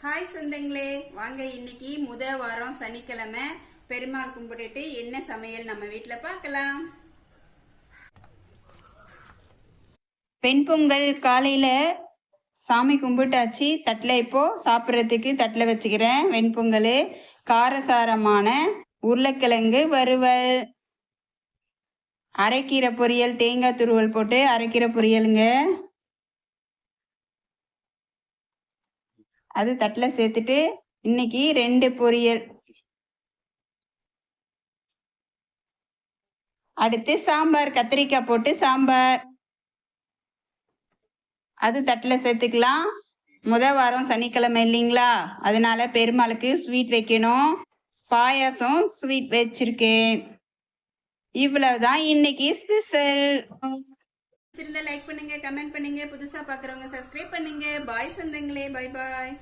Hi சொந்தங்களே, வாங்க இன்னைக்கு வாரம் சனிக்கிழமை பெருமாள் கும்பிட்டுட்டு என்ன சமையல் நம்ம வீட்டில் பார்க்கலாம். வெண்பொங்கல் காலையில் சாமி கும்பிட்டாச்சு. தட்டில் இப்போ சாப்பிட்றதுக்கு தட்டில் வச்சுக்கிறேன். வெண்பொங்கல், காரசாரமான உருளைக்கிழங்கு வறுவல், அரைக்கீரை பொரியல், தேங்காய் துருவல் போட்டு அரைக்கீரை பொரியலுங்க. அது தட்டில் சேர்த்துட்டு இன்னைக்கு 2 பொரியல். அடுத்து சாம்பார், கத்திரிக்காய் போட்டு சாம்பார், அது தட்டில் சேர்த்துக்கலாம். வாரம் சனிக்கிழமை இல்லைங்களா, அதனால பெருமாளுக்கு ஸ்வீட் வைக்கணும். பாயாசம் ஸ்வீட் வச்சிருக்கேன். இவ்வளவுதான் இன்னைக்கு ஸ்பெஷல். லைக் பண்ணுங்க, கமெண்ட் பண்ணுங்க, புதுசா பாக்குறவங்க சப்ஸ்கிரைப் பண்ணுங்க. பாய் சொந்தங்களே, பாய் பாய்.